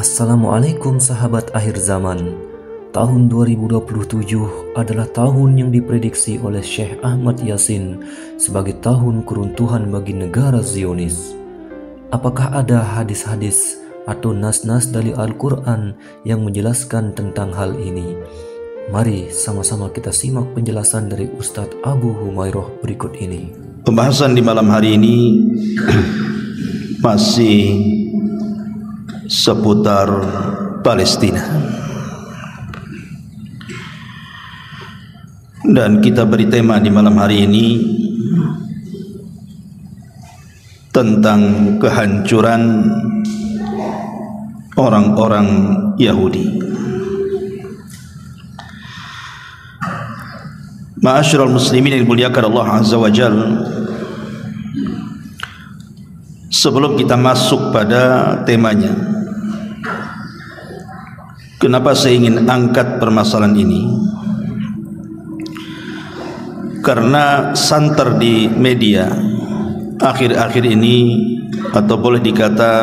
Assalamualaikum sahabat akhir zaman. Tahun 2027 adalah tahun yang diprediksi oleh Syekh Ahmad Yasin sebagai tahun keruntuhan bagi negara Zionis. Apakah ada hadis-hadis atau nas-nas dari Al-Quran yang menjelaskan tentang hal ini? Mari sama-sama kita simak penjelasan dari Ustadz Abu Humairah berikut ini. Pembahasan di malam hari ini masih seputar Palestina, dan kita beri tema di malam hari ini tentang kehancuran orang-orang Yahudi. Ma'asyiral muslimin yang dimuliakan Allah Azza wa Jalla, sebelum kita masuk pada temanya, kenapa saya ingin angkat permasalahan ini? Karena santer di media akhir-akhir ini, atau boleh dikata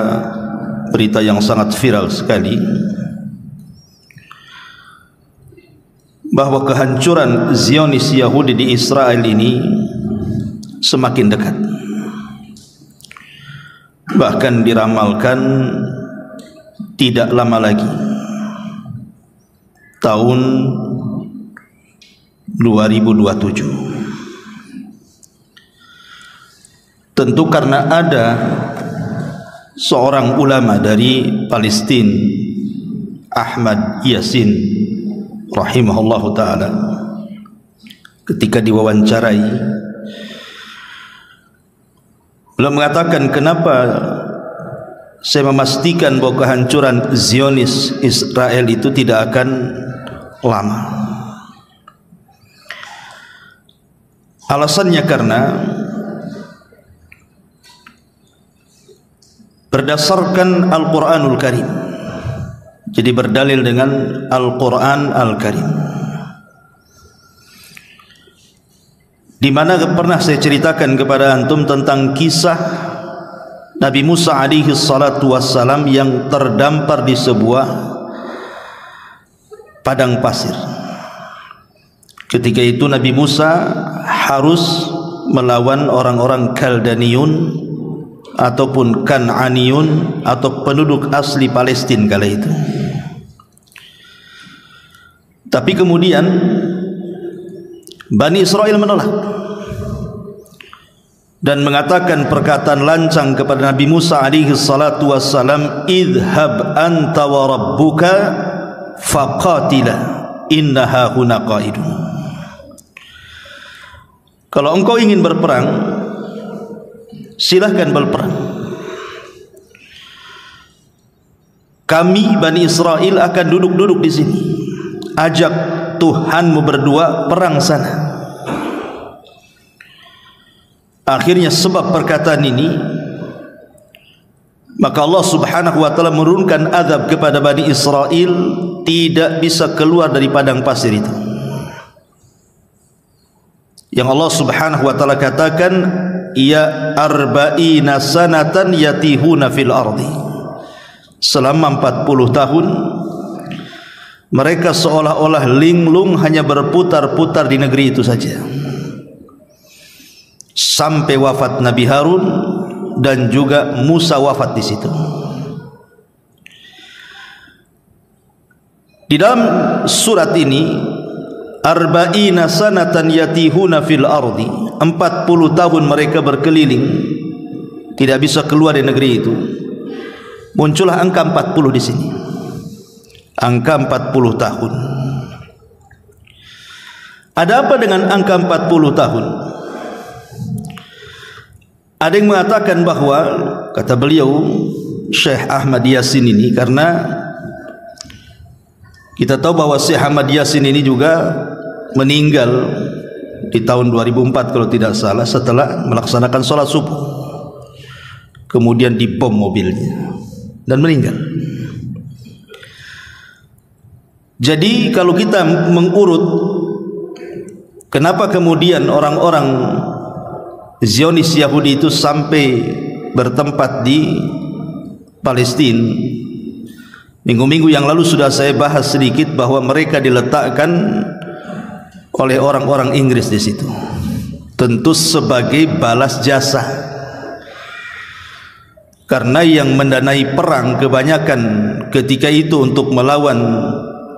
berita yang sangat viral sekali, bahwa kehancuran Zionis Yahudi di Israel ini semakin dekat. Bahkan diramalkan tidak lama lagi, tahun 2027. Tentu karena ada seorang ulama dari Palestina, Ahmad Yasin rahimahullahu ta'ala, ketika diwawancarai, beliau mengatakan, kenapa saya memastikan bahwa kehancuran Zionis Israel itu tidak akan lama. Alasannya karena berdasarkan Al-Quranul Karim. Jadi berdalil dengan Al-Quran Al-Karim, di mana pernah saya ceritakan kepada antum tentang kisah Nabi Musa alaihi salatu wassalam yang terdampar di sebuah padang pasir. Ketika itu Nabi Musa harus melawan orang-orang Kaldaniun ataupun Kan'aniyun atau penduduk asli Palestina kala itu. Tapi kemudian Bani Israel menolak dan mengatakan perkataan lancang kepada Nabi Musa alaihi salatu wassalam, idhab anta wa rabbuka faqatila innaha huna qaidun. Kalau engkau ingin berperang, silahkan berperang. Kami Bani Israel akan duduk-duduk di sini. Ajak Tuhanmu berdua perang sana. Akhirnya sebab perkataan ini, maka Allah subhanahu wa ta'ala menurunkan azab kepada Bani Israel, tidak bisa keluar dari padang pasir itu. Yang Allah subhanahu wa ta'ala katakan, ya arba'ina sanatan yatihuna fil ardi, selama 40 tahun mereka seolah-olah linglung hanya berputar-putar di negeri itu saja, sampai wafat Nabi Harun dan juga Musa wafat di situ. Di dalam surat ini, arba'ina sanatan yatihuna fil ardi, 40 tahun mereka berkeliling, tidak bisa keluar dari negeri itu. Muncullah angka 40 di sini, angka 40 tahun. Ada apa dengan angka 40 tahun? Ada yang mengatakan bahwa, kata beliau Syekh Ahmad Yasin ini, karena kita tahu bahwa Syekh Ahmad Yasin ini juga meninggal di tahun 2004 kalau tidak salah, setelah melaksanakan sholat subuh, kemudian dibom mobilnya dan meninggal. Jadi kalau kita mengurut kenapa kemudian orang-orang Zionis Yahudi itu sampai bertempat di Palestina, Minggu-minggu yang lalu sudah saya bahas sedikit bahwa mereka diletakkan oleh orang-orang Inggris di situ, tentu sebagai balas jasa, karena yang mendanai perang kebanyakan ketika itu untuk melawan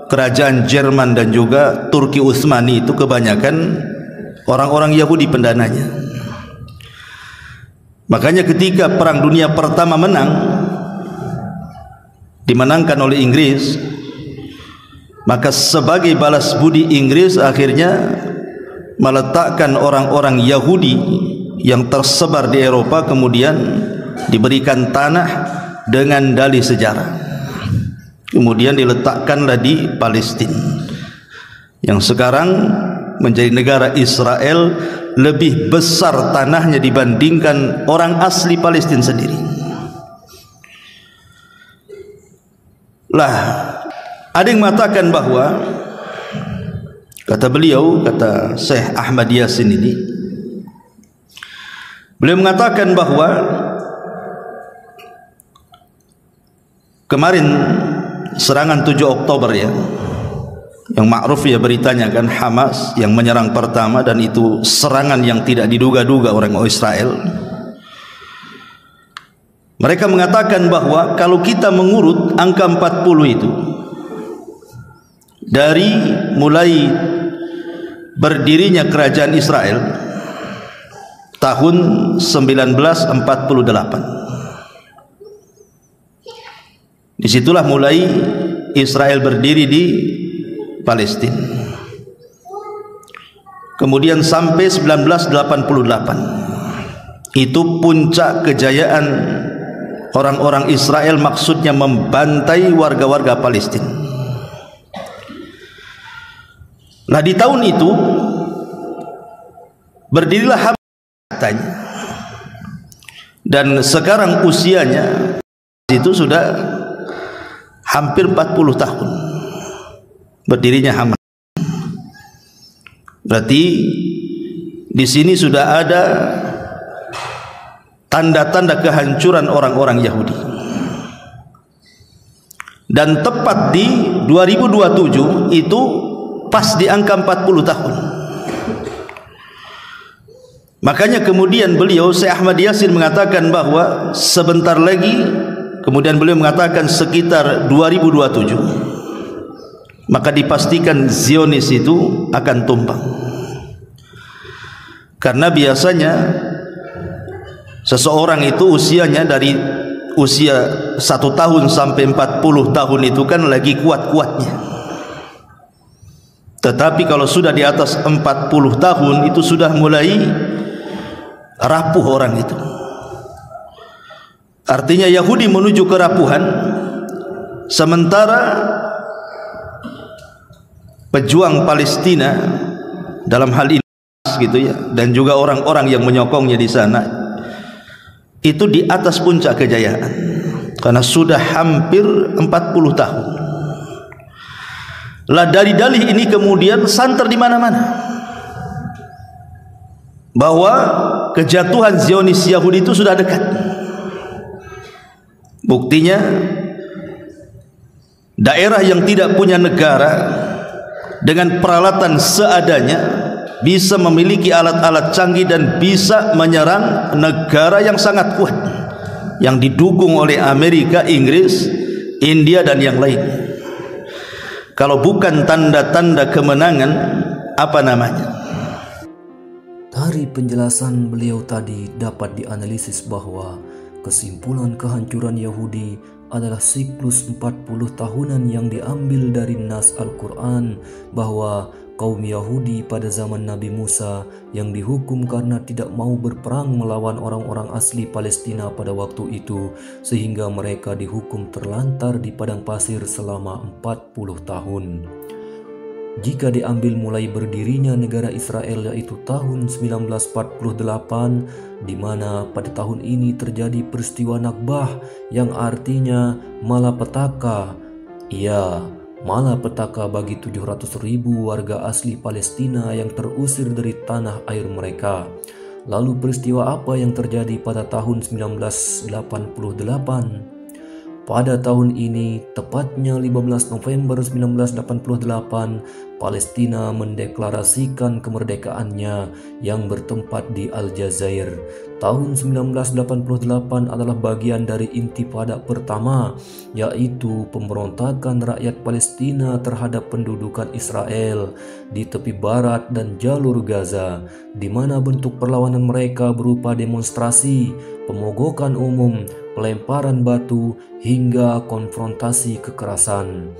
kerajaan Jerman dan juga Turki Utsmani itu kebanyakan orang-orang Yahudi pendananya. Makanya ketika Perang Dunia Pertama dimenangkan oleh Inggris, maka sebagai balas budi Inggris akhirnya meletakkan orang-orang Yahudi yang tersebar di Eropa, kemudian diberikan tanah dengan dalih sejarah, kemudian diletakkanlah di Palestina yang sekarang menjadi negara Israel. Lebih besar tanahnya dibandingkan orang asli Palestina sendiri. Lah, ada yang mengatakan bahwa, kata beliau, kata Syekh Ahmad Yasin ini, beliau mengatakan bahwa kemarin serangan 7 Oktober ya, yang ma'ruf ya beritanya kan, Hamas yang menyerang pertama, dan itu serangan yang tidak diduga-duga orang Israel. Mereka mengatakan bahwa kalau kita mengurut angka 40 itu dari mulai berdirinya kerajaan Israel tahun 1948, disitulah mulai Israel berdiri di Palestina. Kemudian sampai 1988 itu puncak kejayaan orang-orang Israel, maksudnya membantai warga-warga Palestina. Nah, di tahun itu berdirilah Hamas katanya, dan sekarang usianya itu sudah hampir 40 tahun berdirinya Hamas. Berarti di sini sudah ada tanda-tanda kehancuran orang-orang Yahudi. Dan tepat di 2027 itu pas di angka 40 tahun. Makanya kemudian beliau, Syekh Ahmad Yasin, mengatakan bahwa sebentar lagi, kemudian beliau mengatakan sekitar 2027, maka dipastikan Zionis itu akan tumbang. Karena biasanya seseorang itu usianya dari usia 1 tahun sampai 40 tahun itu kan lagi kuat-kuatnya. Tetapi kalau sudah di atas 40 tahun itu sudah mulai rapuh orang itu. Artinya Yahudi menuju kerapuhan, sementara pejuang Palestina dalam hal ini gitu ya, dan juga orang-orang yang menyokongnya di sana itu di atas puncak kejayaan, karena sudah hampir 40 tahun. Lah, dari dalih ini kemudian santer di mana-mana bahwa kejatuhan Zionis Yahudi itu sudah dekat. Buktinya daerah yang tidak punya negara dengan peralatan seadanya bisa memiliki alat-alat canggih dan bisa menyerang negara yang sangat kuat yang didukung oleh Amerika, Inggris, India dan yang lain. Kalau bukan tanda-tanda kemenangan, apa namanya? Dari penjelasan beliau tadi dapat dianalisis bahwa kesimpulan kehancuran Yahudi adalah siklus 40 tahunan yang diambil dari nas Al-Quran, bahwa kaum Yahudi pada zaman Nabi Musa yang dihukum karena tidak mau berperang melawan orang-orang asli Palestina pada waktu itu, sehingga mereka dihukum terlantar di padang pasir selama 40 tahun. Jika diambil mulai berdirinya negara Israel, yaitu tahun 1948, di mana pada tahun ini terjadi peristiwa Nakbah yang artinya malapetaka. Ya, malapetaka bagi 700.000 warga asli Palestina yang terusir dari tanah air mereka. Lalu peristiwa apa yang terjadi pada tahun 1988? Pada tahun ini, tepatnya 15 November 1988, Palestina mendeklarasikan kemerdekaannya yang bertempat di Aljazair. Tahun 1988 adalah bagian dari intifada pertama, yaitu pemberontakan rakyat Palestina terhadap pendudukan Israel di tepi barat dan jalur Gaza, di mana bentuk perlawanan mereka berupa demonstrasi, pemogokan umum, pelemparan batu, hingga konfrontasi kekerasan.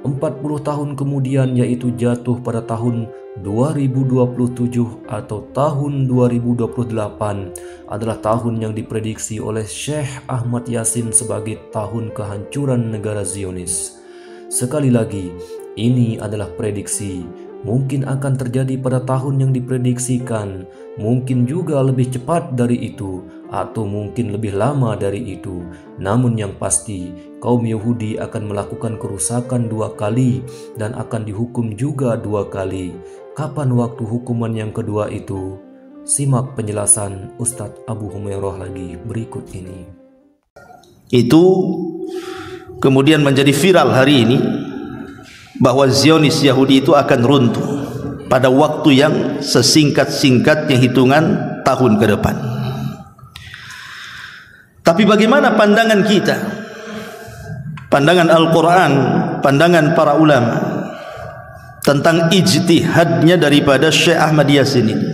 40 tahun kemudian, yaitu jatuh pada tahun 2027 atau tahun 2028, adalah tahun yang diprediksi oleh Syekh Ahmad Yasin sebagai tahun kehancuran negara Zionis. Sekali lagi, ini adalah prediksi. Mungkin akan terjadi pada tahun yang diprediksikan, mungkin juga lebih cepat dari itu, atau mungkin lebih lama dari itu. Namun yang pasti, kaum Yahudi akan melakukan kerusakan 2 kali dan akan dihukum juga 2 kali. Kapan waktu hukuman yang kedua itu? Simak penjelasan Ustadz Abu Humairah lagi berikut ini. Itu kemudian menjadi viral hari ini, bahwa Zionis Yahudi itu akan runtuh pada waktu yang sesingkat-singkatnya hitungan tahun ke depan. Tapi bagaimana pandangan kita, pandangan Al-Quran, pandangan para ulama tentang ijtihadnya daripada Syekh Ahmad Yasin ini?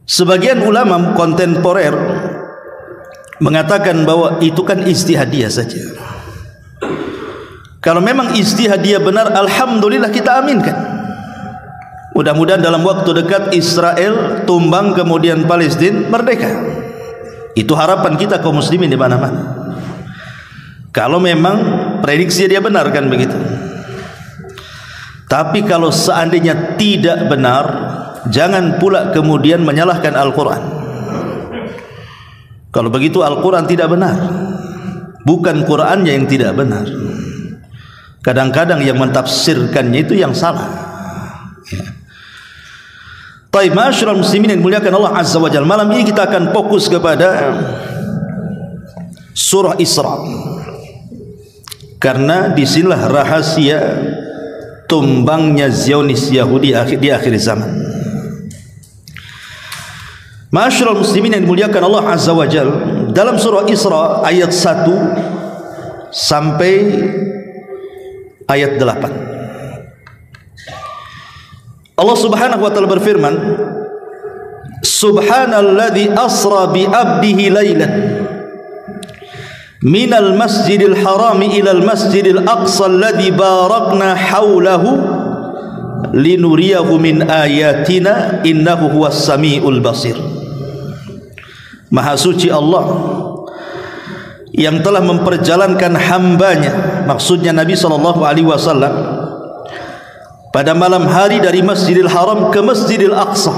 Sebagian ulama kontemporer mengatakan bahwa itu kan ijtihadiyah saja. Kalau memang ijtihadiyah benar, alhamdulillah, kita aminkan. Mudah-mudahan dalam waktu dekat Israel tumbang, kemudian Palestina merdeka. Itu harapan kita kaum muslimin di mana-mana. Kalau memang prediksi dia benar, kan begitu. Tapi kalau seandainya tidak benar, jangan pula kemudian menyalahkan Al-Quran. Kalau begitu Al-Quran tidak benar, bukan Qurannya yang tidak benar. Kadang-kadang yang mentafsirkannya itu yang salah. Taib, ma'asyiral muslimin yang dimuliakan Allah Azza wa Jalla, malam ini kita akan fokus kepada surah Isra, karena disinilah rahasia tumbangnya Zionis Yahudi di akhir zaman. Ma'asyiral muslimin yang dimuliakan Allah Azza wa Jalla, dalam surah Isra ayat 1 sampai ayat 8, Allah Subhanahu wa taala berfirman, Subhanalladzi asra bi 'abdihi lailan minal masjidil harami ilal masjidil aqsa alladzi barakna haulahu linuriyahu min ayatina innahu huwas samiul basir. Maha suci Allah yang telah memperjalankan hambanya, maksudnya Nabi SAW, pada malam hari dari Masjidil Haram ke Masjidil Aqsa,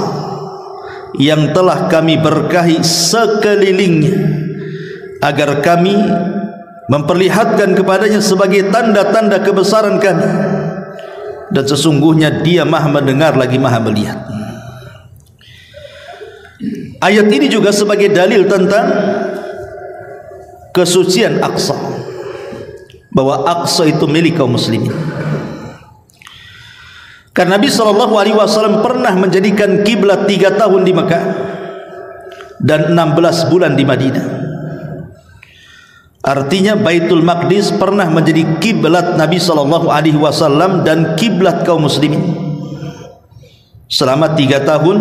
yang telah kami berkahi sekelilingnya, agar kami memperlihatkan kepadanya sebagai tanda-tanda kebesaran kami, dan sesungguhnya Dia Maha mendengar lagi Maha melihat. Ayat ini juga sebagai dalil tentang kesucian Aqsa, bahwa Aqsa itu milik kaum muslimin. Karena Nabi SAW pernah menjadikan kiblat 3 tahun di Mekah dan 16 bulan di Madinah. Artinya Baitul Maqdis pernah menjadi kiblat Nabi SAW dan kiblat kaum muslimin selama 3 tahun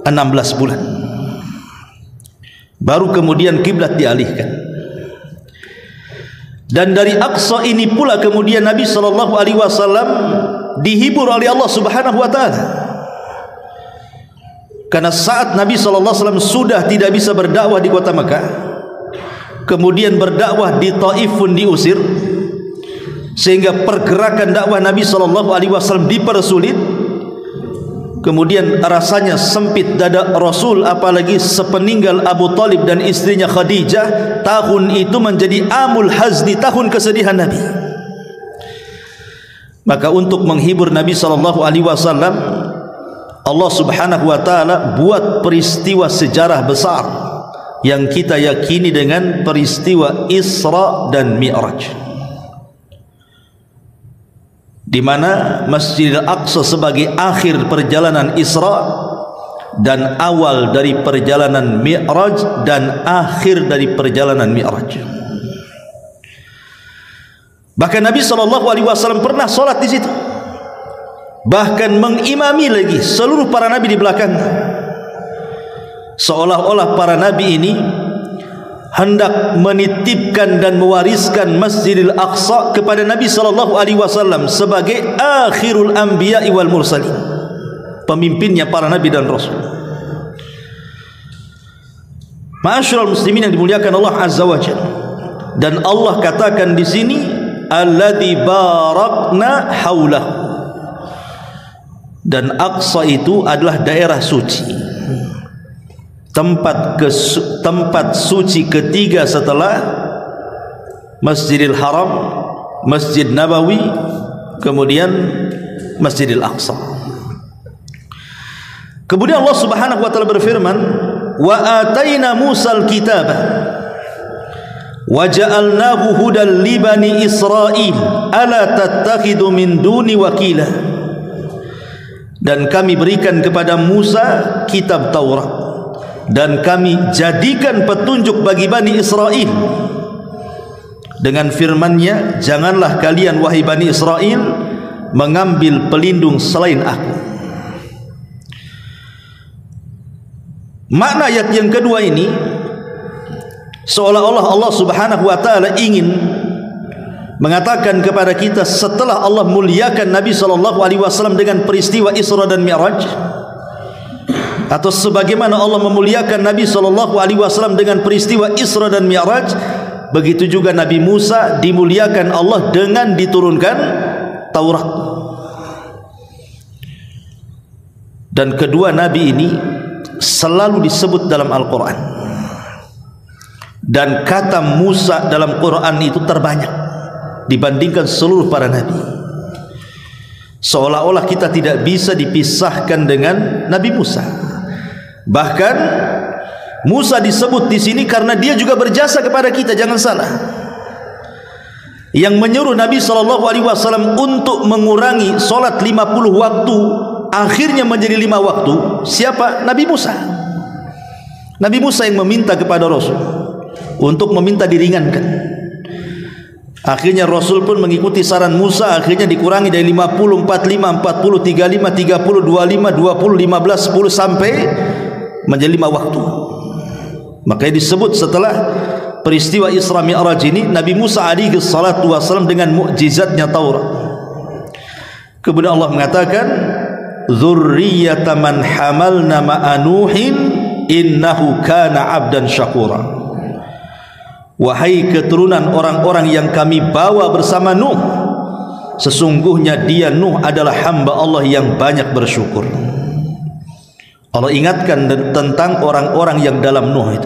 16 bulan. Baru kemudian kiblat dialihkan. Dan dari Aqsa ini pula kemudian Nabi SAW dihibur oleh Allah Subhanahu wa taala. Karena saat Nabi SAW sudah tidak bisa berdakwah di kota Mekah, kemudian berdakwah di Taif pun diusir, sehingga pergerakan dakwah Nabi SAW dipersulit. Kemudian rasanya sempit dada Rasul, apalagi sepeninggal Abu Talib dan istrinya Khadijah. Tahun itu menjadi amul hazni, tahun kesedihan Nabi. Maka untuk menghibur Nabi SAW, Allah Subhanahu wa taala buat peristiwa sejarah besar yang kita yakini dengan peristiwa Isra dan Mi'raj, di mana Masjidil Aqsa sebagai akhir perjalanan Isra dan awal dari perjalanan Mi'raj dan akhir dari perjalanan Mi'raj. Bahkan Nabi SAW pernah solat di situ, bahkan mengimami lagi seluruh para nabi di belakangnya. Seolah-olah para nabi ini hendak menitipkan dan mewariskan Masjidil Aqsa kepada Nabi SAW sebagai akhirul anbiya wal mursalin, pemimpinnya para nabi dan rasul. Ma'asyiral muslimin yang dimuliakan Allah Azza wa Jalla, dan Allah katakan di sini alladzi barakna haulahu, dan Aqsa itu adalah daerah suci, tempat suci ketiga setelah Masjidil Haram, Masjid Nabawi, kemudian Masjidil Aqsa. Kemudian Allah Subhanahu wa taala berfirman, wa ataina Musal kitaba wa ja'alnahu hudan li bani Israil ala tattakhidu min duni wakila, dan kami berikan kepada Musa kitab Taurat dan kami jadikan petunjuk bagi Bani Israel dengan firman-Nya, janganlah kalian wahai Bani Israel mengambil pelindung selain aku. Makna ayat yang kedua ini seolah-olah Allah Subhanahu wa taala ingin mengatakan kepada kita, setelah Allah muliakan Nabi SAW dengan peristiwa Isra dan Mi'raj, atau sebagaimana Allah memuliakan Nabi SAW dengan peristiwa Isra dan Mi'raj, begitu juga Nabi Musa dimuliakan Allah dengan diturunkan Taurat. Dan kedua nabi ini selalu disebut dalam Al-Quran, dan kata Musa dalam Quran itu terbanyak dibandingkan seluruh para nabi. Seolah-olah kita tidak bisa dipisahkan dengan Nabi Musa. Bahkan Musa disebut di sini karena dia juga berjasa kepada kita, jangan salah. Yang menyuruh Nabi SAW untuk mengurangi solat 50 waktu akhirnya menjadi 5 waktu, siapa? Nabi Musa. Nabi Musa yang meminta kepada Rasul untuk meminta diringankan. Akhirnya Rasul pun mengikuti saran Musa, akhirnya dikurangi dari 50, 45, 40, 35, 30, 25, 20, 15, 10 sampai menjadi 5 waktu. Makanya disebut setelah peristiwa Isra Mi'raj ini, Nabi Musa alaihi salatu wasallam dengan mukjizatnya Taurat. Kemudian Allah mengatakan, dzurriyyata man hamalna ma'a Nuhin innahu kana 'abdan syakura. Wahai keturunan orang-orang yang kami bawa bersama Nuh, sesungguhnya dia Nuh adalah hamba Allah yang banyak bersyukur. Allah ingatkan tentang orang-orang yang dalam Nuh itu.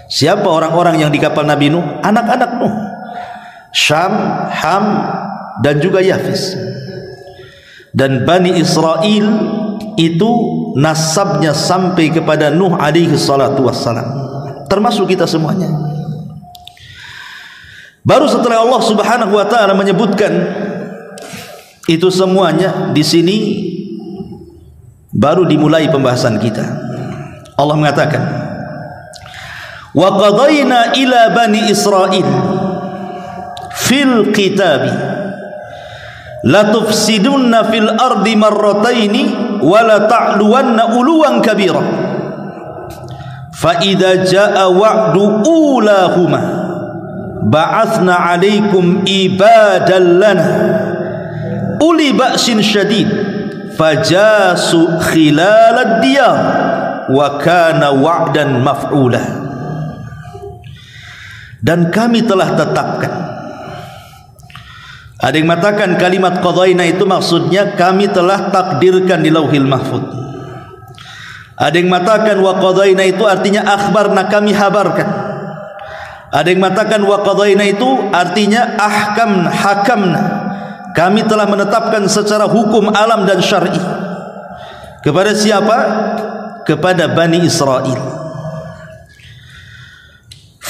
Siapa orang-orang yang di kapal Nabi Nuh? Anak-anak Nuh, Syam, Ham, dan juga Yafis. Dan Bani Israel itu nasabnya sampai kepada Nuh alaihi salatu wassalam, termasuk kita semuanya. Baru setelah Allah Subhanahu wa taala menyebutkan itu semuanya di sini, baru dimulai pembahasan kita. Allah mengatakan, wa qadayna ila bani Israil fil kitabi la tufsidunna fil ardi marrataini wa la ta'luwanna uluwan kabira fa idza jaa wa'du ulahuma ba'athna 'alaikum ibadan lana uli ba'sin syadid fajasu khilalad diyar wa kana wa'dan maf'ula. Dan kami telah tetapkan. Ada yang mengatakan kalimat qadaina itu maksudnya kami telah takdirkan di Lauhil Mahfuz. Ada yang mengatakan wa qadaina itu artinya akhbarna, kami habarkan. Ada yang mengatakan wa qadaina itu artinya hakamna, kami telah menetapkan secara hukum alam dan syar'i. Kepada siapa? Kepada Bani Israel.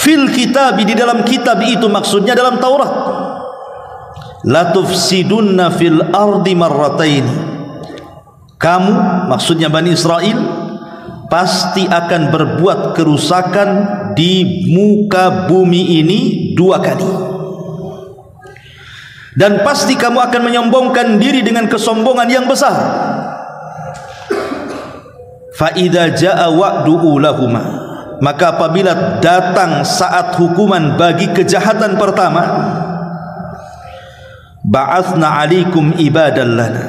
fil kitab, di dalam kitab itu maksudnya dalam Taurat. La tufsidunna fil ardi marratain. Kamu, maksudnya Bani Israel, pasti akan berbuat kerusakan di muka bumi ini 2 kali. Dan pasti kamu akan menyombongkan diri dengan kesombongan yang besar. Fa idza jaa wa'du ulahuma, maka apabila datang saat hukuman bagi kejahatan pertama, ba'athna 'alaikum ibadan lana,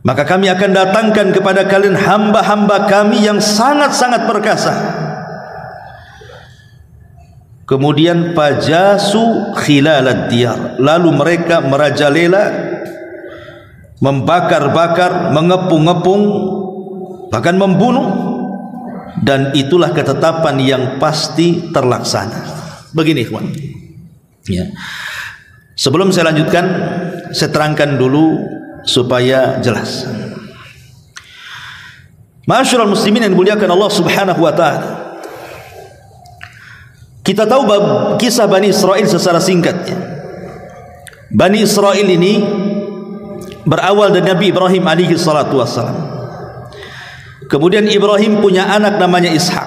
maka kami akan datangkan kepada kalian hamba-hamba kami yang sangat-sangat perkasa. Kemudian fajasu khilalad diyar, lalu mereka merajalela, membakar-bakar, mengepung-ngepung, bahkan membunuh. Dan itulah ketetapan yang pasti terlaksana. Begini ikhwan ya. Sebelum saya lanjutkan, saya terangkan dulu supaya jelas. Ma'asyiral muslimin yang dimuliakan Allah Subhanahu wa taala, kita tahu kisah Bani Israel secara singkat ya. Bani Israel ini berawal dari Nabi Ibrahim alaihi salatu wassalam. Kemudian Ibrahim punya anak namanya Ishak.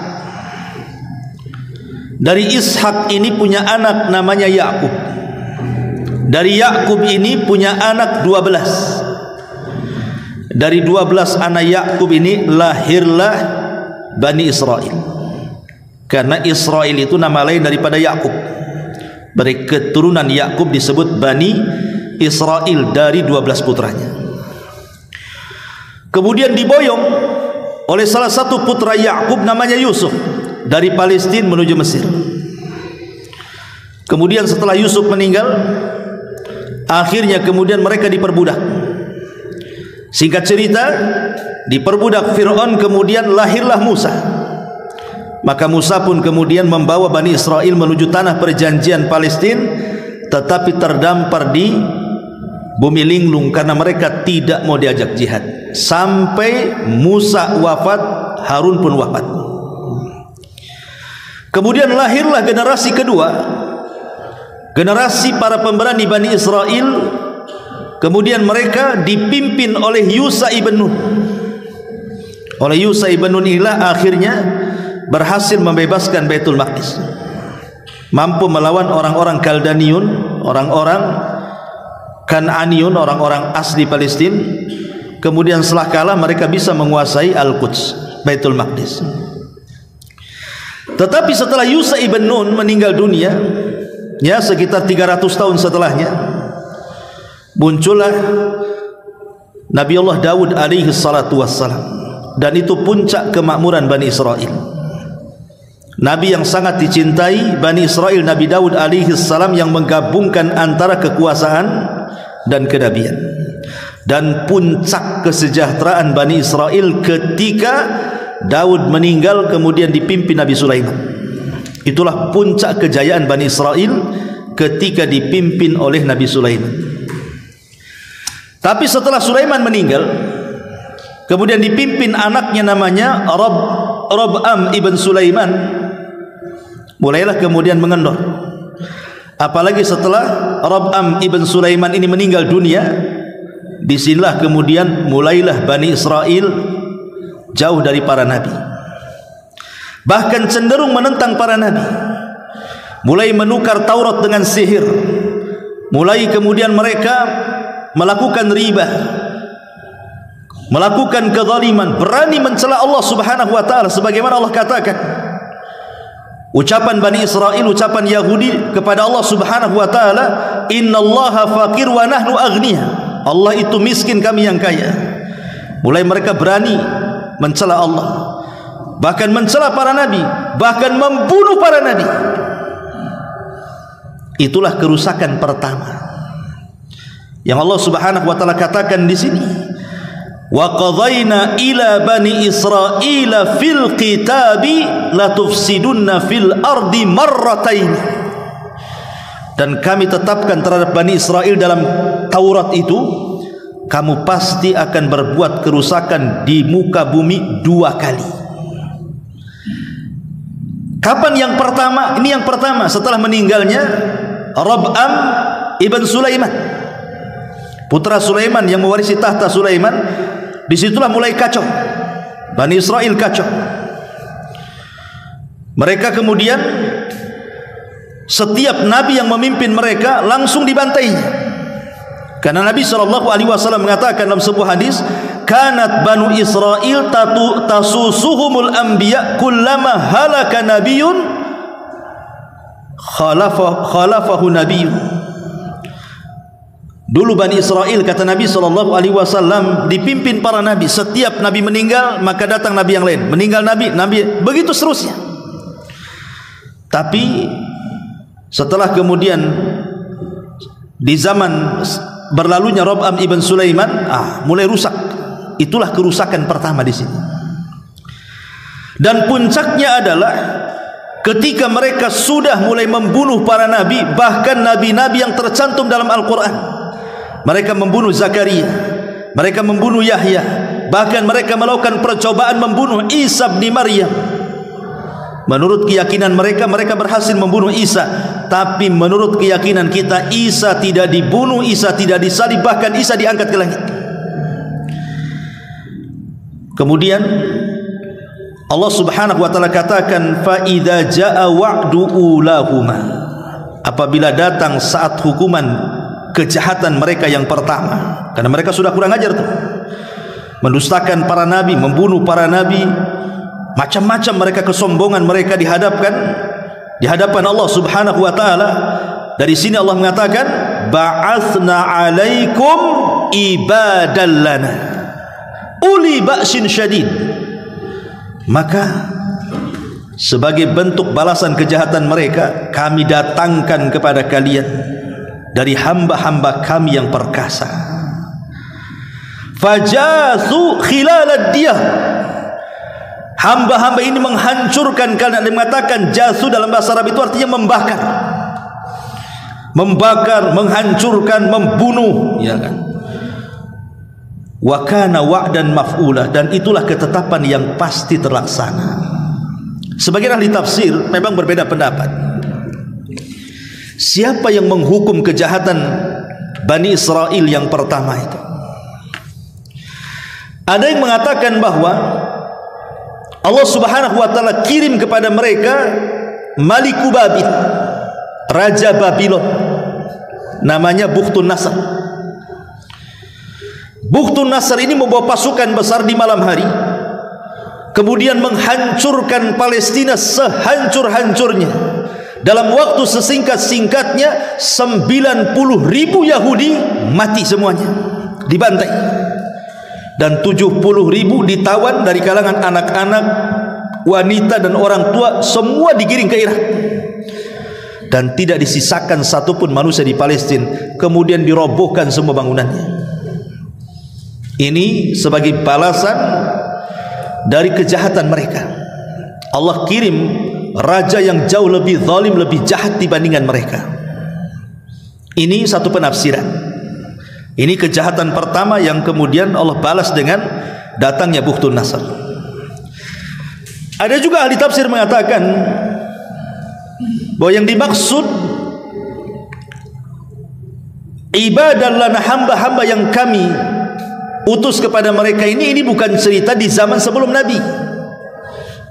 Dari Ishak ini punya anak namanya Yakub. Dari Yakub ini punya anak 12. Dari 12 anak Yakub ini lahirlah Bani Israel. Karena Israel itu nama lain daripada Yakub. Dari keturunan Yakub disebut Bani Israel dari 12 putranya. Kemudian diboyong oleh salah satu putra Yakub namanya Yusuf dari Palestina menuju Mesir. Kemudian setelah Yusuf meninggal, akhirnya kemudian mereka diperbudak. Singkat cerita, diperbudak Fir'aun, kemudian lahirlah Musa. Maka Musa pun kemudian membawa Bani Israel menuju tanah perjanjian Palestina, tetapi terdampar di bumi linglung karena mereka tidak mau diajak jihad. Sampai Musa wafat, Harun pun wafat. Kemudian lahirlah generasi kedua, generasi para pemberani Bani Israel. Kemudian mereka dipimpin oleh Yusha ibn Nun. Oleh Yusha ibn Nun inilah akhirnya berhasil membebaskan Baitul Maqdis, mampu melawan orang-orang Kaldaniun, orang-orang Kan'aniun, orang-orang asli Palestina. Kemudian setelah kalah mereka bisa menguasai Al-Quds, Baitul Maqdis. Tetapi setelah Yusha ibn Nun meninggal dunia, ya sekitar 300 tahun setelahnya, muncullah Nabi Allah Daud alaihi salatu wassalam. Dan itu puncak kemakmuran Bani Israel. Nabi yang sangat dicintai Bani Israel, Nabi Daud alaihi salam, yang menggabungkan antara kekuasaan dan kenabian. Dan puncak kesejahteraan Bani Israel ketika Daud meninggal kemudian dipimpin Nabi Sulaiman. Itulah puncak kejayaan Bani Israel ketika dipimpin oleh Nabi Sulaiman. Tapi setelah Sulaiman meninggal, kemudian dipimpin anaknya namanya Rob'am ibn Sulaiman, mulailah kemudian mengendor. Apalagi setelah Rob'am ibn Sulaiman ini meninggal dunia, disinilah kemudian mulailah Bani Israel jauh dari para nabi, bahkan cenderung menentang para nabi, mulai menukar Taurat dengan sihir, mulai kemudian mereka melakukan riba, melakukan kezaliman, berani mencela Allah Subhanahu wa taala, sebagaimana Allah katakan ucapan Bani Israel, ucapan Yahudi kepada Allah Subhanahu wa taala, innallaha faqir wa nahnu aghniya, Allah itu miskin, kami yang kaya. Mulai mereka berani mencela Allah, bahkan mencela para nabi, bahkan membunuh para nabi. Itulah kerusakan pertama yang Allah Subhanahu wa taala katakan di sini, wa qadayna ila bani Israila fil kitabi la tufsidunna fil ardi marratain. Dan kami tetapkan terhadap Bani Israel dalam Taurat itu, kamu pasti akan berbuat kerusakan di muka bumi 2 kali. Kapan yang pertama? Ini yang pertama setelah meninggalnya Rab'am ibn Sulaiman, putra Sulaiman yang mewarisi tahta Sulaiman. Disitulah mulai kacau, Bani Israel kacau. Mereka kemudian setiap nabi yang memimpin mereka langsung dibantainya. Karena Nabi SAW mengatakan dalam sebuah hadis, kanat Banu Israel tasusuhumul anbiya kullama halaka nabiyyun khalafahu nabiyyun. Dulu Bani Israel, kata Nabi SAW, dipimpin para nabi. Setiap nabi meninggal maka datang nabi yang lain, meninggal nabi, begitu seterusnya. Tapi setelah kemudian di zaman berlalunya Rab'am ibn Sulaiman, mulai rusak. Itulah kerusakan pertama di sini. Dan puncaknya adalah ketika mereka sudah mulai membunuh para nabi, bahkan nabi-nabi yang tercantum dalam Al-Quran. Mereka membunuh Zakaria, mereka membunuh Yahya, bahkan mereka melakukan percobaan membunuh Isa bin Maryam. Menurut keyakinan mereka, mereka berhasil membunuh Isa. Tapi menurut keyakinan kita, Isa tidak dibunuh, Isa tidak disalib, bahkan Isa diangkat ke langit. Kemudian Allah Subhanahu wa taala katakan, fa idza jaa wa'du ulahuma, apabila datang saat hukuman kejahatan mereka yang pertama. Karena mereka sudah kurang ajar tuh, mendustakan para nabi, membunuh para nabi, macam-macam mereka, kesombongan mereka di hadapan Allah Subhanahu wa taala. Dari sini Allah mengatakan, ba'atsna 'alaikum ibadan lana uli ba'sin syadid. Maka sebagai bentuk balasan kejahatan mereka, kami datangkan kepada kalian dari hamba-hamba kami yang perkasa. Fajasu khilalad diyah, hamba-hamba ini menghancurkan kalian. Dia mengatakan jasu dalam bahasa Arab itu artinya membakar, menghancurkan, membunuh, ya kan? Wa kana wa'dan maf'ulah, dan itulah ketetapan yang pasti terlaksana. Sebagian ahli tafsir memang berbeda pendapat. Siapa yang menghukum kejahatan Bani Israel yang pertama itu? Ada yang mengatakan bahwa Allah Subhanahu wa taala kirim kepada mereka Maliku Babil, Raja Babylon, namanya Bukhtun Nasr. Bukhtun Nasr ini membawa pasukan besar di malam hari, kemudian menghancurkan Palestina sehancur-hancurnya. Dalam waktu sesingkat-singkatnya 90.000 Yahudi mati semuanya, dibantai, dan 70.000 ditawan dari kalangan anak-anak, wanita dan orang tua, semua digiring ke Irak, dan tidak disisakan satupun manusia di Palestina. Kemudian dirobohkan semua bangunannya. Ini sebagai balasan dari kejahatan mereka. Allah kirim raja yang jauh lebih zalim, lebih jahat dibandingkan mereka. Ini satu penafsiran. Ini kejahatan pertama yang kemudian Allah balas dengan datangnya Bukhtun Nasr. Ada juga ahli tafsir mengatakan bahwa yang dimaksud ibadah lana, hamba-hamba yang kami utus kepada mereka ini bukan cerita di zaman sebelum Nabi.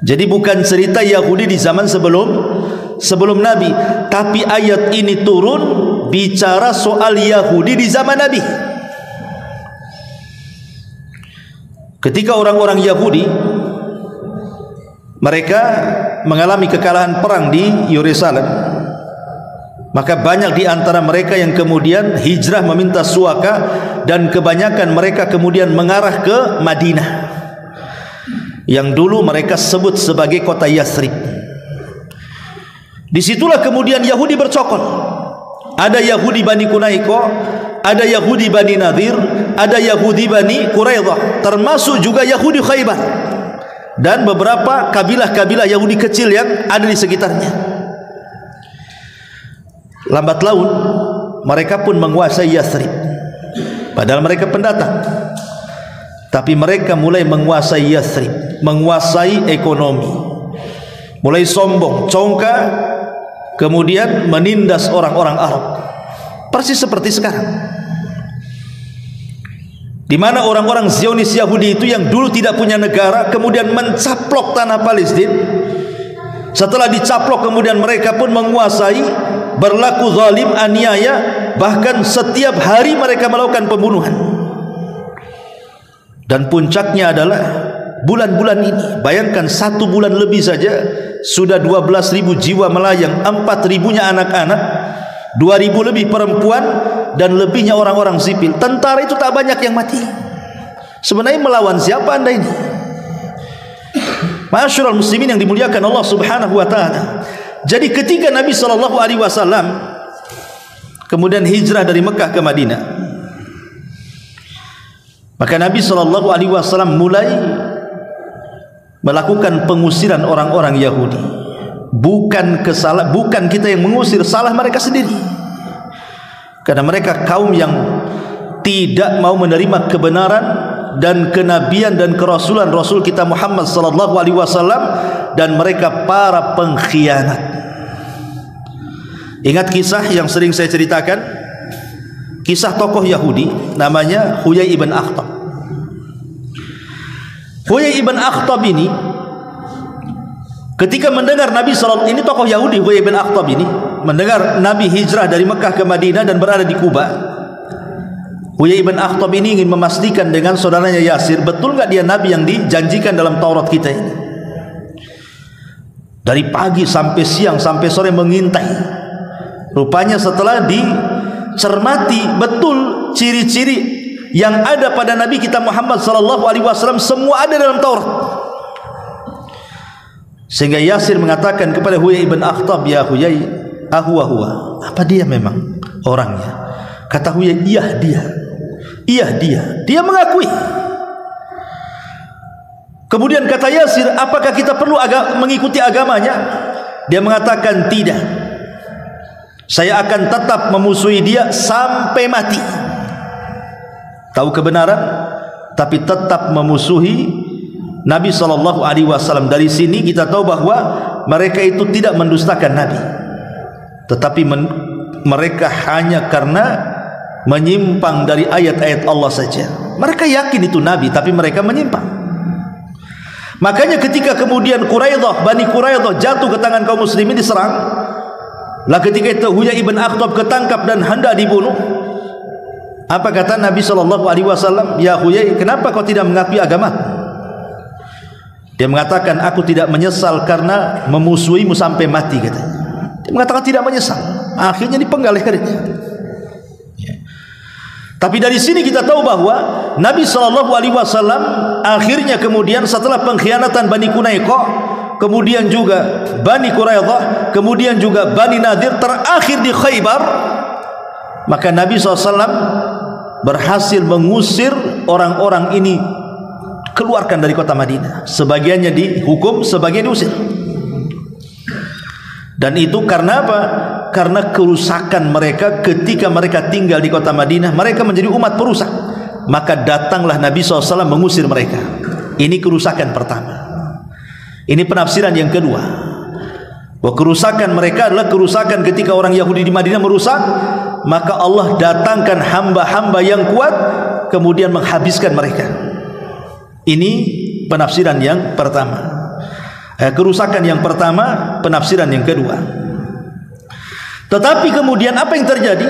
Jadi bukan cerita Yahudi di zaman sebelum Nabi, tapi ayat ini turun bicara soal Yahudi di zaman Nabi. Ketika orang-orang Yahudi mereka mengalami kekalahan perang di Yerusalem, maka banyak di antara mereka yang kemudian hijrah meminta suaka, dan kebanyakan mereka kemudian mengarah ke Madinah, yang dulu mereka sebut sebagai kota Yathrib. Disitulah kemudian Yahudi bercokol. Ada Yahudi Bani Kunaiko, ada Yahudi Bani Nadir, ada Yahudi Bani Quraidah, termasuk juga Yahudi Khaybar, dan beberapa kabilah-kabilah Yahudi kecil yang ada di sekitarnya. Lambat laun mereka pun menguasai Yathrib, padahal mereka pendatang, tapi mereka mulai menguasai Yathrib, menguasai ekonomi, mulai sombong, congkak, kemudian menindas orang-orang Arab. Persis seperti sekarang, di mana orang-orang Zionis Yahudi itu yang dulu tidak punya negara kemudian mencaplok tanah Palestina. Setelah dicaplok kemudian mereka pun menguasai, berlaku zalim, aniaya, bahkan setiap hari mereka melakukan pembunuhan. Dan puncaknya adalah bulan-bulan ini. Bayangkan 1 bulan lebih saja sudah 12.000 jiwa melayang, 4.000-nya anak-anak, 2.000 lebih perempuan, dan lebihnya orang-orang sipil. Tentara itu tak banyak yang mati. Sebenarnya melawan siapa anda ini? Ma'asyiral muslimin yang dimuliakan Allah Subhanahu wa taala. Jadi ketika Nabi sallallahu alaihi wasallam kemudian hijrah dari Mekah ke Madinah, maka Nabi sallallahu alaihi wasallam mulai melakukan pengusiran orang-orang Yahudi. Bukan kita yang mengusir, salah mereka sendiri. Karena mereka kaum yang tidak mau menerima kebenaran dan kenabian dan kerasulan Rasul kita Muhammad sallallahu alaihi wasallam, dan mereka para pengkhianat. Ingat kisah yang sering saya ceritakan, kisah tokoh Yahudi namanya Huyai ibn Akhtab. Huyai ibn Akhtab ini ketika mendengar Nabi sallallahu, ini tokoh Yahudi, Huyai ibn Akhtab ini mendengar Nabi hijrah dari Mekah ke Madinah dan berada di Kuba. Huyai ibn Akhtab ini ingin memastikan dengan saudaranya Yasir, betul enggak dia Nabi yang dijanjikan dalam Taurat kita ini. Dari pagi sampai siang sampai sore mengintai. Rupanya setelah dicermati betul ciri-ciri yang ada pada Nabi kita Muhammad sallallahu alaihi wasallam semua ada dalam Taurat. Sehingga Yasir mengatakan kepada Huyai ibn Akhtab, "Ya Huyai, huwa, apa dia memang orangnya?" Kata Huyai, "Iya dia. Iya dia mengakui." Kemudian kata Yasir, "Apakah kita perlu mengikuti agamanya?" Dia mengatakan, "Tidak. Saya akan tetap memusuhi dia sampai mati." Tahu kebenaran tapi tetap memusuhi Nabi sallallahu alaihi wasallam. Dari sini kita tahu bahwa mereka itu tidak mendustakan Nabi, tetapi mereka hanya karena menyimpang dari ayat-ayat Allah saja. Mereka yakin itu Nabi, tapi mereka menyimpang. Makanya ketika kemudian Bani Quraidah jatuh ke tangan kaum muslimin, diserang, lah ketika itu Huyai ibn Akhtab ketangkap dan hendak dibunuh, apa kata Nabi sallallahu alaihi wasallam? "Ya Huyai, kenapa kau tidak mengakui agama?" Dia mengatakan, "Aku tidak menyesal karena memusuhimu sampai mati," katanya. Dia mengatakan tidak menyesal. Akhirnya dipenggal lehernya. Tapi dari sini kita tahu bahwa Nabi sallallahu alaihi wasallam akhirnya kemudian setelah pengkhianatan Bani Quraidah, kemudian juga Bani Quraidah, kemudian juga Bani Nadir, terakhir di Khaybar, maka Nabi SAW berhasil mengusir orang-orang ini, keluarkan dari kota Madinah. Sebagiannya dihukum, sebagian diusir. Dan itu karena apa? Karena kerusakan mereka ketika mereka tinggal di kota Madinah. Mereka menjadi umat perusak. Maka datanglah Nabi SAW mengusir mereka. Ini kerusakan pertama. Ini penafsiran yang kedua, bahwa kerusakan mereka adalah kerusakan ketika orang Yahudi di Madinah merusak, maka Allah datangkan hamba-hamba yang kuat kemudian menghabiskan mereka. Ini penafsiran yang pertama. Kerusakan yang pertama, penafsiran yang kedua. Tetapi kemudian apa yang terjadi?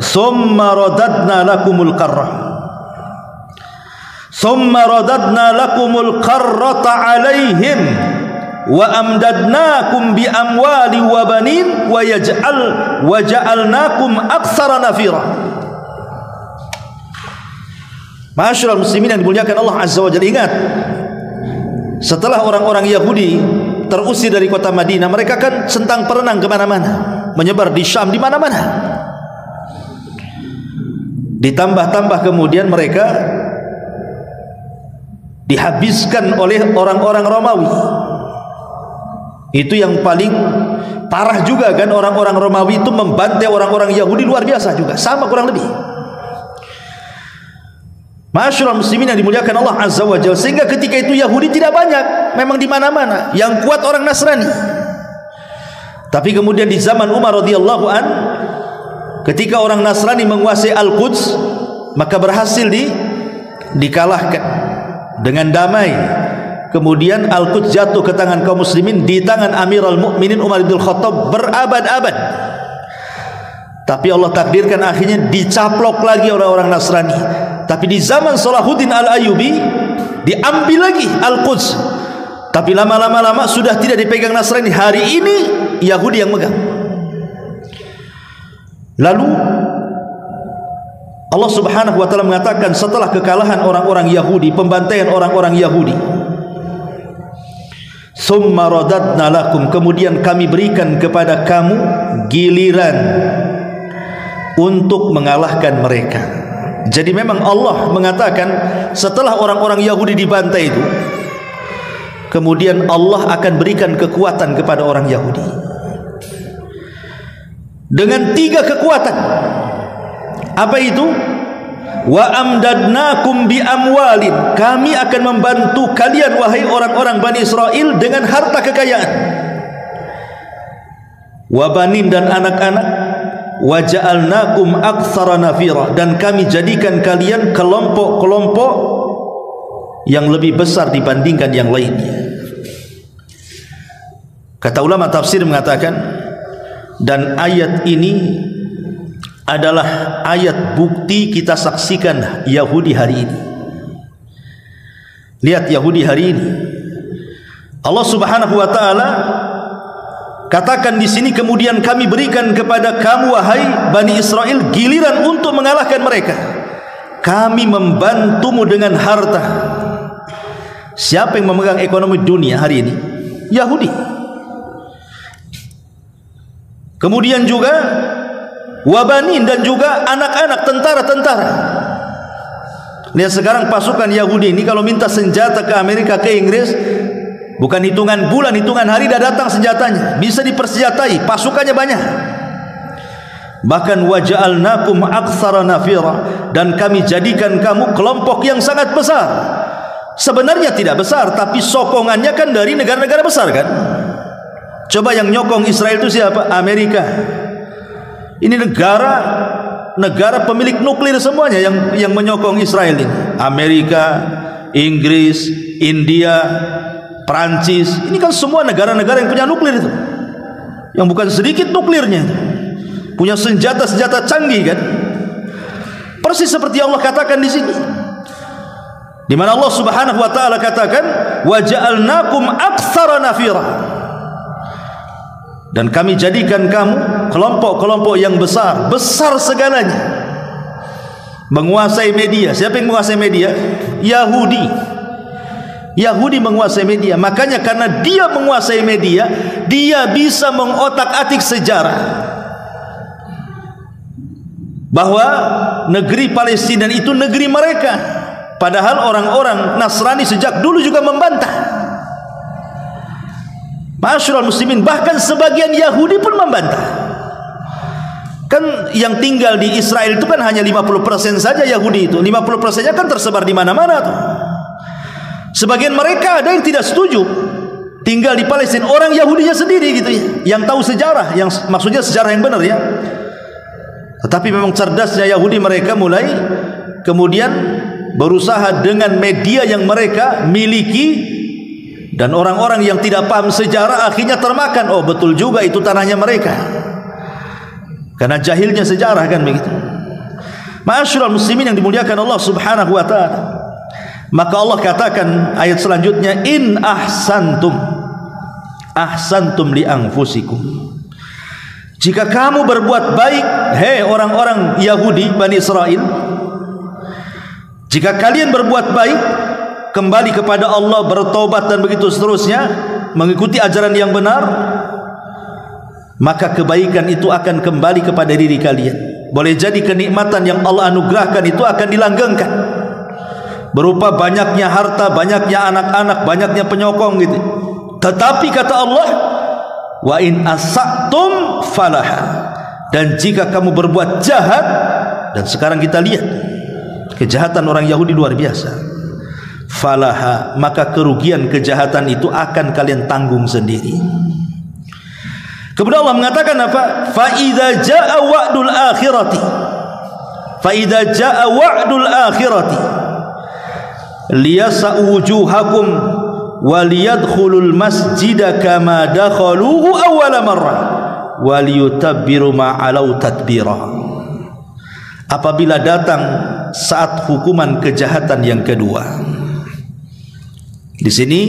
Summa radadna lakumul qarrah. Summa radadna lakumul qarrata alaihim wa amdadnakum bi amwali wa banin wa ja'alnakum aktsara nafira. Ma'asyiral muslimin yang dimuliakan Allah Azza wa Jalla, ingat, setelah orang-orang Yahudi terusir dari kota Madinah, mereka kan sentang perenang kemana-mana, menyebar di Syam, di mana-mana. Ditambah-tambah kemudian mereka dihabiskan oleh orang-orang Romawi. Itu yang paling parah juga kan, orang-orang Romawi itu membantai orang-orang Yahudi luar biasa juga, sama kurang lebih. Ma'asyiral muslimin yang dimuliakan Allah Azza wa Jalla, sehingga ketika itu Yahudi tidak banyak, memang di mana-mana. Yang kuat orang Nasrani. Tapi kemudian di zaman Umar radhiyallahu an, ketika orang Nasrani menguasai Al-Quds, maka berhasil dikalahkan dengan damai. Kemudian Al-Quds jatuh ke tangan kaum muslimin, di tangan Amirul Mukminin Umar bin Khattab berabad-abad. Tapi Allah takdirkan akhirnya dicaplok lagi orang-orang Nasrani. Tapi di zaman Salahuddin Al-Ayyubi diambil lagi Al-Quds. Tapi lama-lama sudah tidak dipegang Nasrani. Hari ini Yahudi yang megang. Lalu Allah Subhanahu wa taala mengatakan setelah kekalahan orang-orang Yahudi, pembantaian orang-orang Yahudi, summa radadna lakum, kemudian kami berikan kepada kamu giliran untuk mengalahkan mereka. Jadi memang Allah mengatakan setelah orang-orang Yahudi dibantai itu, kemudian Allah akan berikan kekuatan kepada orang Yahudi dengan 3 kekuatan. Apa itu? Wa amdadnakum bi amwalin, kami akan membantu kalian wahai orang-orang Bani Israel dengan harta kekayaan, wa banin, dan anak-anak, wa ja'alnakum aktsara nafira, dan kami jadikan kalian kelompok-kelompok yang lebih besar dibandingkan yang lainnya. Kata ulama tafsir mengatakan, dan ayat ini adalah ayat bukti kita saksikan Yahudi hari ini. Lihat Yahudi hari ini. Allah Subhanahu wa taala katakan di sini, kemudian kami berikan kepada kamu wahai Bani Israel giliran untuk mengalahkan mereka. Kami membantumu dengan harta. Siapa yang memegang ekonomi dunia hari ini? Yahudi. Kemudian juga wabanin, dan juga anak-anak, tentara-tentara. Lihat sekarang pasukan Yahudi ini kalau minta senjata ke Amerika, ke Inggris, bukan hitungan bulan, hitungan hari dah datang senjatanya. Bisa dipersenjatai, pasukannya banyak. Bahkan waja'alnakum aktsara nafira, dan kami jadikan kamu kelompok yang sangat besar. Sebenarnya tidak besar, tapi sokongannya kan dari negara-negara besar kan. Coba yang nyokong Israel itu siapa? Amerika. Ini negara pemilik nuklir semuanya yang menyokong Israel ini. Amerika, Inggris, India, Perancis. Ini kan semua negara-negara yang punya nuklir itu. Yang bukan sedikit nuklirnya. Punya senjata-senjata canggih kan. Persis seperti Allah katakan di sini. Di mana Allah Subhanahu wa taala katakan, "Wa ja'alnakum aktsara nafira." Dan kami jadikan kamu kelompok-kelompok yang besar, besar segalanya. Menguasai media. Siapa yang menguasai media? Yahudi. Yahudi menguasai media. Makanya karena dia menguasai media, dia bisa mengotak-atik sejarah bahwa negeri Palestina itu negeri mereka. Padahal orang-orang Nasrani sejak dulu juga membantah. Ma'asyiral muslimin, bahkan sebagian Yahudi pun membantah. Kan yang tinggal di Israel itu kan hanya 50% saja Yahudi itu. 50%-nya kan tersebar di mana-mana tuh. Sebagian mereka ada yang tidak setuju tinggal di Palestina, orang Yahudinya sendiri gitu ya, yang tahu sejarah, yang maksudnya sejarah yang benar ya. Tetapi memang cerdasnya Yahudi, mereka mulai kemudian berusaha dengan media yang mereka miliki. Dan orang-orang yang tidak paham sejarah akhirnya termakan. Oh betul juga itu tanahnya mereka. Karena jahilnya sejarah kan begitu. Ma'asyiral muslimin yang dimuliakan Allah Subhanahu wa taala. Maka Allah katakan ayat selanjutnya, in ahsantum li anfusikum. Jika kamu berbuat baik, hei orang-orang Yahudi Bani Israel, jika kalian berbuat baik, kembali kepada Allah, bertobat dan begitu seterusnya, mengikuti ajaran yang benar, maka kebaikan itu akan kembali kepada diri kalian. Boleh jadi kenikmatan yang Allah anugerahkan itu akan dilanggengkan berupa banyaknya harta, banyaknya anak-anak, banyaknya penyokong gitu. Tetapi kata Allah, wa in asa'tum falaha, dan jika kamu berbuat jahat, dan sekarang kita lihat Kejahatan orang Yahudi luar biasa. Falaha, maka kerugian kejahatan itu akan kalian tanggung sendiri. Kemudian Allah mengatakan apa? Fa idza jaa wa'dul akhirati. Fa idza jaa wa'dul akhirati liyasa'u wujuhakum wa liyadkhulul masjida kama dakhaluhu awwala marrah wa liyutabbiru ma alau tadbira. Apabila datang saat hukuman kejahatan yang kedua. Di sini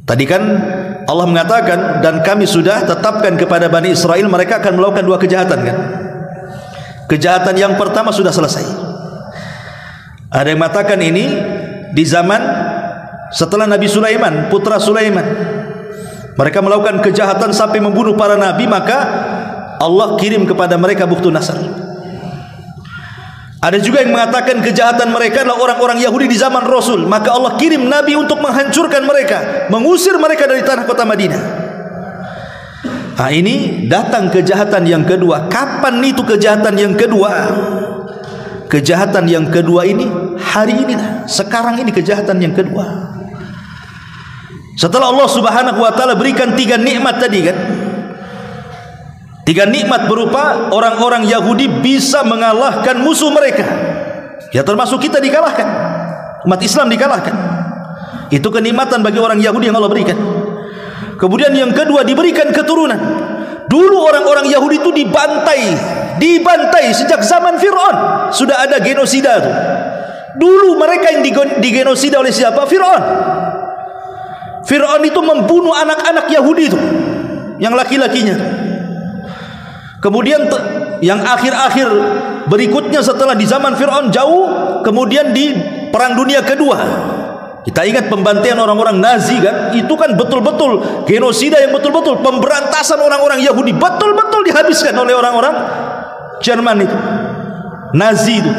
tadi kan Allah mengatakan, dan kami sudah tetapkan kepada Bani Israel mereka akan melakukan dua kejahatan kan. Kejahatan yang pertama sudah selesai. Ada yang mengatakan ini di zaman setelah Nabi Sulaiman, putra Sulaiman. Mereka melakukan kejahatan sampai membunuh para nabi, maka Allah kirim kepada mereka Bukhtun Nasr. Ada juga yang mengatakan kejahatan mereka adalah orang-orang Yahudi di zaman Rasul, maka Allah kirim nabi untuk menghancurkan mereka, mengusir mereka dari tanah kota Madinah. Nah, ini datang kejahatan yang kedua. Kapan itu kejahatan yang kedua? Kejahatan yang kedua ini hari ini dah. Sekarang ini kejahatan yang kedua. Setelah Allah Subhanahu wa taala berikan 3 nikmat tadi kan. 3 nikmat berupa orang-orang Yahudi bisa mengalahkan musuh mereka. Ya termasuk kita dikalahkan. Umat Islam dikalahkan. Itu kenikmatan bagi orang Yahudi yang Allah berikan. Kemudian yang kedua diberikan keturunan. Dulu orang-orang Yahudi itu dibantai sejak zaman Fir'aun. Sudah ada genosida itu. Dulu mereka yang digenosida oleh siapa? Fir'aun. Fir'aun itu membunuh anak-anak Yahudi itu, yang laki-lakinya. Kemudian yang akhir-akhir berikutnya setelah di zaman Fir'aun jauh, kemudian di Perang Dunia Kedua. Kita ingat pembantaian orang-orang Nazi kan? Itu kan betul-betul genosida yang betul-betul pemberantasan orang-orang Yahudi, betul-betul dihabiskan oleh orang-orang Jerman itu, Nazi itu.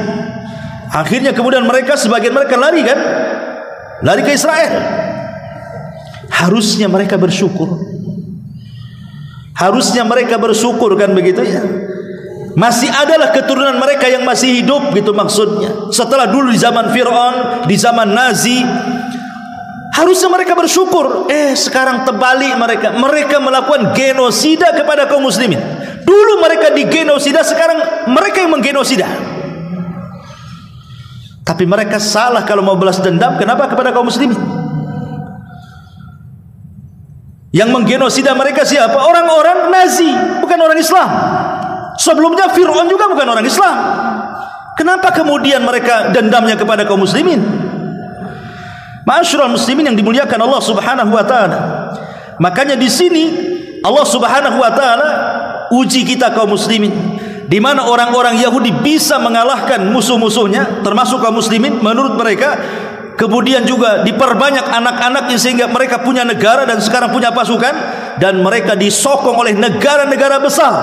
Akhirnya kemudian mereka, sebagian mereka lari kan? Lari ke Israel. Harusnya mereka bersyukur. Harusnya mereka bersyukur kan begitu ya. Masih adalah keturunan mereka yang masih hidup gitu maksudnya. Setelah dulu di zaman Fir'aun, di zaman Nazi, harusnya mereka bersyukur. Sekarang terbalik mereka melakukan genosida kepada kaum muslimin. Dulu mereka digenosida, sekarang mereka yang menggenosida. Tapi mereka salah kalau mau balas dendam. Kenapa kepada kaum muslimin? Yang menggenosida mereka siapa? Orang-orang Nazi, bukan orang Islam. Sebelumnya Fir'aun juga bukan orang Islam. Kenapa kemudian mereka dendamnya kepada kaum muslimin? Ma'asyiral muslimin yang dimuliakan Allah Subhanahu wa taala. Makanya di sini Allah Subhanahu wa taala uji kita kaum muslimin, di mana orang-orang Yahudi bisa mengalahkan musuh-musuhnya termasuk kaum muslimin menurut mereka. Kemudian juga diperbanyak anak-anaknya sehingga mereka punya negara dan sekarang punya pasukan, dan mereka disokong oleh negara-negara besar.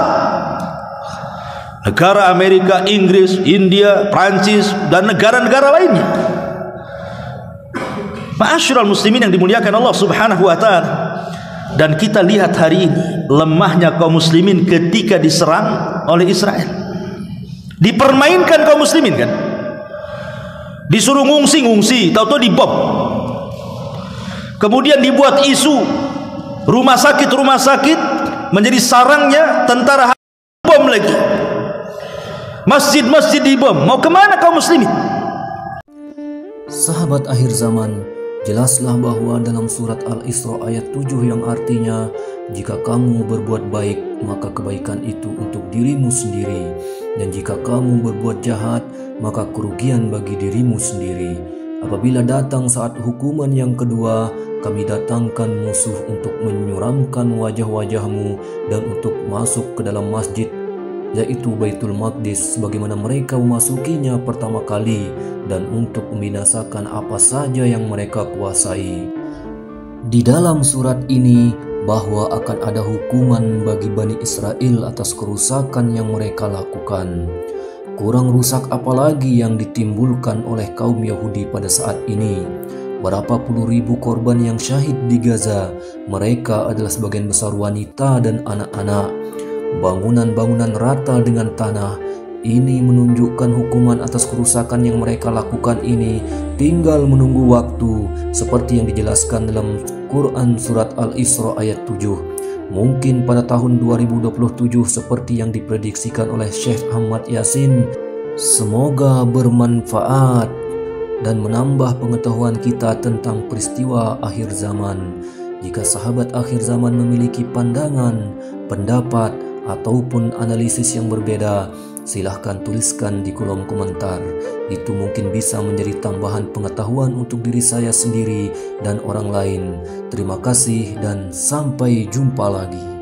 Negara Amerika, Inggris, India, Prancis dan negara-negara lainnya. Ma'asyiral muslimin yang dimuliakan Allah Subhanahu wa taala. Dan kita lihat hari ini lemahnya kaum muslimin ketika diserang oleh Israel. Dipermainkan kaum muslimin kan? Disuruh ngungsi, tahu-tahu dibom. Kemudian dibuat isu rumah sakit menjadi sarangnya tentara, bom lagi. Masjid-masjid dibom. Mau kemana kaum muslimin? Sahabat akhir zaman, jelaslah bahwa dalam surat Al-Isra ayat 7 yang artinya, jika kamu berbuat baik, maka kebaikan itu untuk dirimu sendiri, dan jika kamu berbuat jahat, maka kerugian bagi dirimu sendiri. Apabila datang saat hukuman yang kedua, kami datangkan musuh untuk menyuramkan wajah-wajahmu dan untuk masuk ke dalam masjid, yaitu Baitul Maqdis, sebagaimana mereka memasukinya pertama kali, dan untuk membinasakan apa saja yang mereka kuasai. Di dalam surat ini bahwa akan ada hukuman bagi Bani Israel atas kerusakan yang mereka lakukan. Kurang rusak apalagi yang ditimbulkan oleh kaum Yahudi pada saat ini. Berapa puluh ribu korban yang syahid di Gaza, mereka adalah sebagian besar wanita dan anak-anak. Bangunan-bangunan rata dengan tanah, Ini menunjukkan hukuman atas kerusakan yang mereka lakukan ini tinggal menunggu waktu, seperti yang dijelaskan dalam Quran Surat Al-Isra ayat 7. Mungkin pada tahun 2027 seperti yang diprediksikan oleh Syekh Ahmad Yasin. Semoga bermanfaat dan menambah pengetahuan kita tentang peristiwa akhir zaman. Jika sahabat akhir zaman memiliki pandangan, pendapat, ataupun analisis yang berbeda, silahkan tuliskan di kolom komentar. Itu mungkin bisa menjadi tambahan pengetahuan untuk diri saya sendiri dan orang lain. Terima kasih dan sampai jumpa lagi.